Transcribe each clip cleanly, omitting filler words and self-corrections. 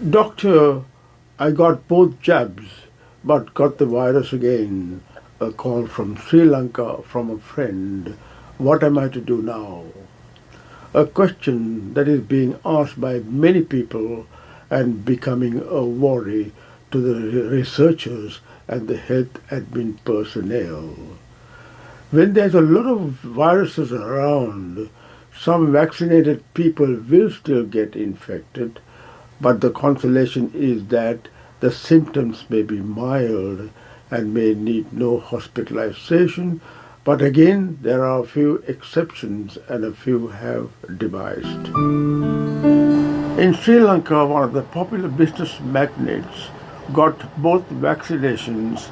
Doctor, I got both jabs but got the virus again. A call from Sri Lanka from a friend. What am I to do now? A question that is being asked by many people and becoming a worry to the researchers and the health admin personnel. When there's a lot of viruses around, some vaccinated people will still get infected, but the consolation is that the symptoms may be mild and may need no hospitalization, but again, there are a few exceptions and a few have devised. In Sri Lanka, one of the popular business magnates got both vaccinations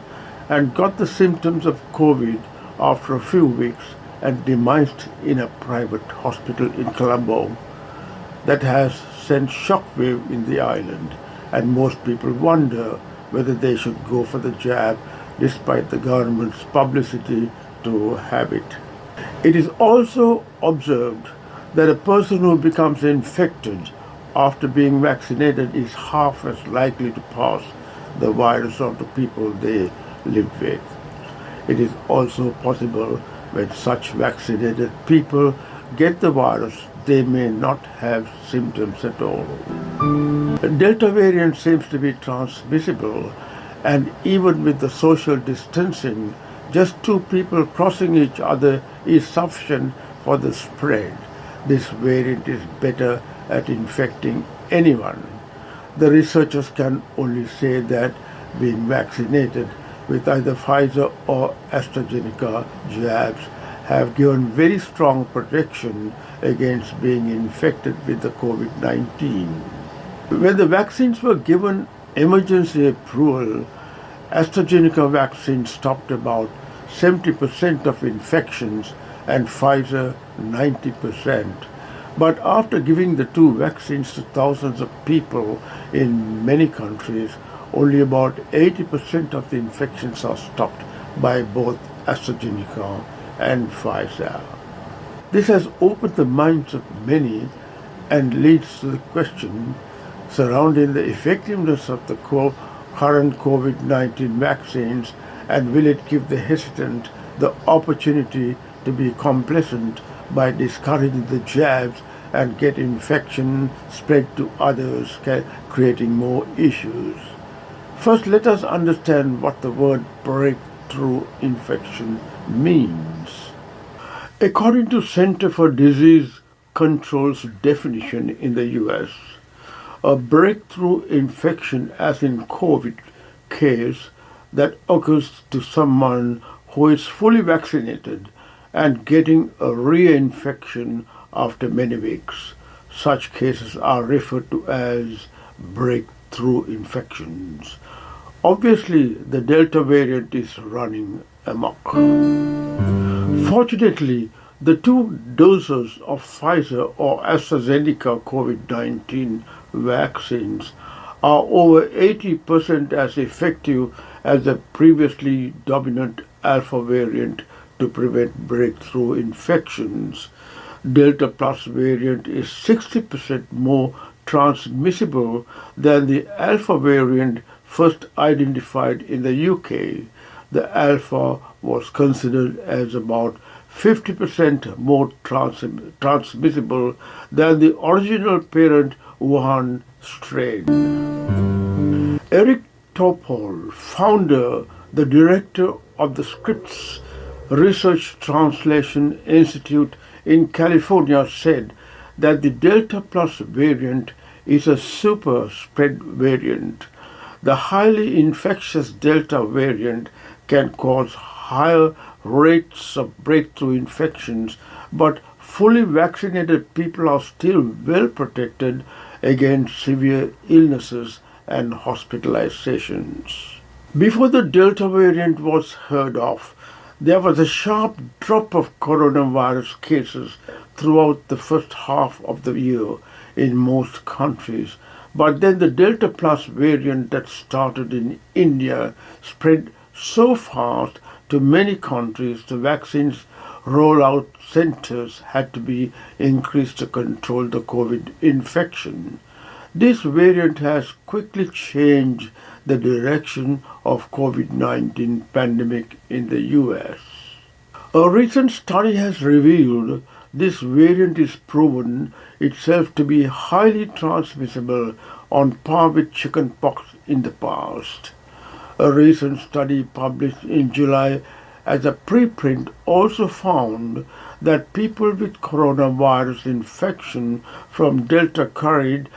and got the symptoms of COVID after a few weeks and demised in a private hospital in Colombo. That has sent shockwave in the island, and most people wonder whether they should go for the jab despite the government's publicity to have it. It is also observed that a person who becomes infected after being vaccinated is half as likely to pass the virus on to people they live with. It is also possible when such vaccinated people get the virus, they may not have symptoms at all. The Delta variant seems to be transmissible, and even with the social distancing, just two people crossing each other is sufficient for the spread. This variant is better at infecting anyone. The researchers can only say that being vaccinated with either Pfizer or AstraZeneca jabs have given very strong protection against being infected with the COVID-19. When the vaccines were given emergency approval, AstraZeneca vaccine stopped about 70% of infections and Pfizer 90%. But after giving the two vaccines to thousands of people in many countries, only about 80% of the infections are stopped by both AstraZeneca and Pfizer. This has opened the minds of many and leads to the question surrounding the effectiveness of the current COVID-19 vaccines, and will it give the hesitant the opportunity to be complacent by discouraging the jabs and get infection spread to others, creating more issues. First, let us understand what the word breakthrough infection means. According to Center for Disease Control's definition in the US, a breakthrough infection, as in COVID case, that occurs to someone who is fully vaccinated and getting a reinfection after many weeks. Such cases are referred to as breakthrough infections. Obviously, the Delta variant is running amok. Fortunately, the two doses of Pfizer or AstraZeneca COVID-19 vaccines are over 80% as effective as the previously dominant Alpha variant to prevent breakthrough infections. Delta Plus variant is 60% more transmissible than the Alpha variant first identified in the UK. The Alpha was considered as about 50% more transmissible than the original parent Wuhan strain. Eric Topol, founder, the director of the Scripps Research Translation Institute in California, said that the Delta Plus variant is a super spread variant. The highly infectious Delta variant can cause higher rates of breakthrough infections, but fully vaccinated people are still well protected against severe illnesses and hospitalizations. Before the Delta variant was heard of, there was a sharp drop of coronavirus cases throughout the first half of the year in most countries. But then the Delta Plus variant that started in India spread so fast to many countries, the vaccines rollout centers had to be increased to control the COVID infection. This variant has quickly changed the direction of COVID-19 pandemic in the US. A recent study has revealed this variant is proven itself to be highly transmissible on par with chickenpox in the past. A recent study published in July as a preprint also found that people with coronavirus infection from Delta carried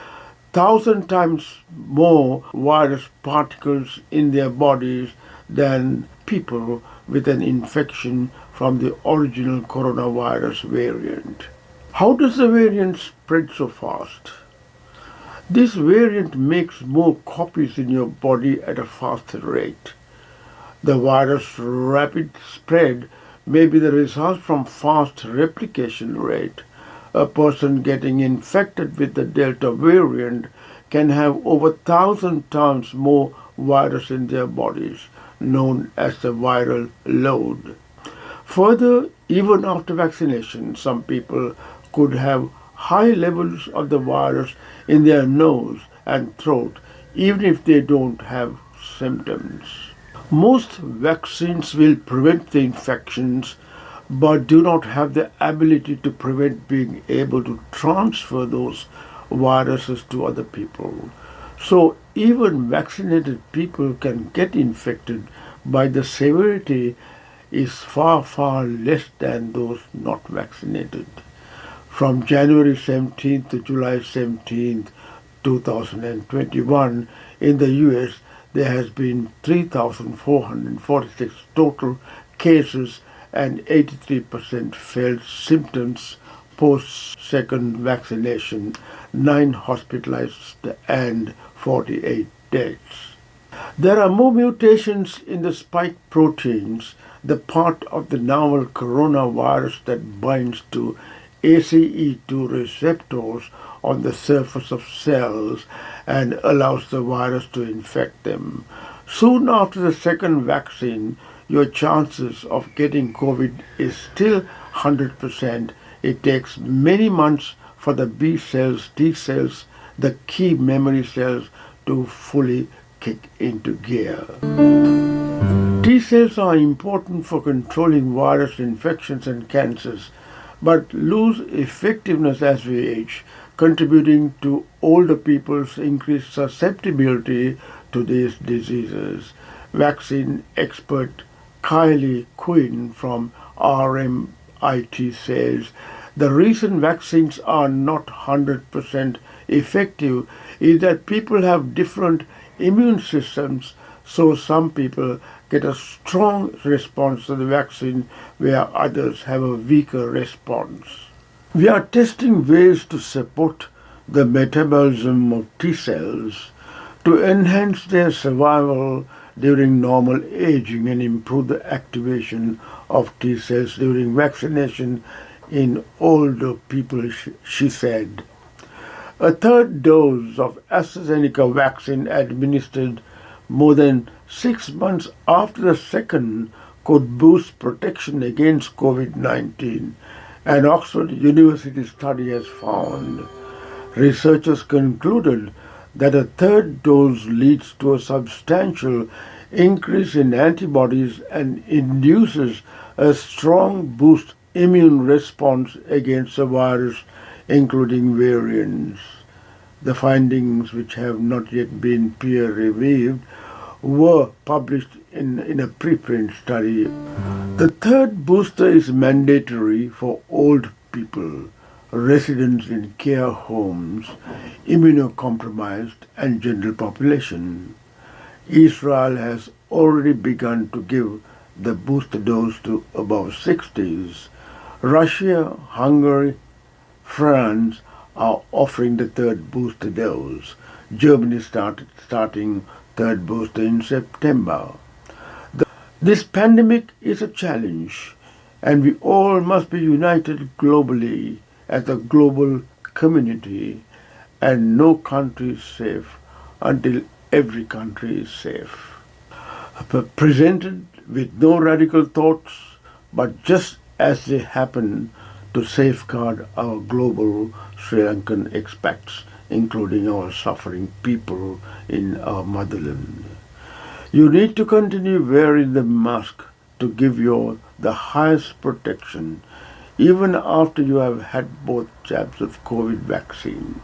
1,000 times more virus particles in their bodies than people with an infection from the original coronavirus variant. How does the variant spread so fast? This variant makes more copies in your body at a faster rate. The virus' rapid spread may be the result from fast replication rate. A person getting infected with the Delta variant can have over 1,000 times more virus in their bodies, known as the viral load. Further, even after vaccination, some people could have high levels of the virus in their nose and throat, even if they don't have symptoms. Most vaccines will prevent the infections but do not have the ability to prevent being able to transfer those viruses to other people. So even vaccinated people can get infected, but the severity is far, far less than those not vaccinated. From January 17th to July 17th, 2021, in the US, there has been 3,446 total cases and 83% felt symptoms post-second vaccination, 9 hospitalized and 48 deaths. There are more mutations in the spike proteins, the part of the novel coronavirus that binds to ACE2 receptors on the surface of cells and allows the virus to infect them. Soon after the second vaccine, your chances of getting COVID is still 100%. It takes many months for the B cells, T cells, the key memory cells to fully kick into gear. T cells are important for controlling virus infections and cancers, but lose effectiveness as we age, contributing to older people's increased susceptibility to these diseases. Vaccine expert Kylie Quinn from RMIT says the reason vaccines are not 100% effective is that people have different immune systems, so some people get a strong response to the vaccine where others have a weaker response. We are testing ways to support the metabolism of T cells to enhance their survival during normal aging and improve the activation of T cells during vaccination in older people, she said. A third dose of AstraZeneca vaccine administered more than 6 months after the second could boost protection against COVID-19, an Oxford University study has found. Researchers concluded that a third dose leads to a substantial increase in antibodies and induces a strong boost immune response against the virus, including variants. The findings, which have not yet been peer-reviewed, were published in a preprint study. The third booster is mandatory for old people, residents in care homes, immunocompromised, and general population. Israel has already begun to give the booster dose to above 60s. Russia, Hungary, France are offering the third booster dose. Germany starting third booster in September. This pandemic is a challenge, and we all must be united globally as a global community, and no country is safe until every country is safe. Presented with no radical thoughts, but just as they happen to safeguard our global Sri Lankan expats including our suffering people in our motherland. You need to continue wearing the mask to give you the highest protection even after you have had both jabs of COVID vaccine.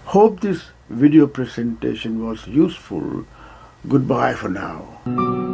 Hope this video presentation was useful. Goodbye for now.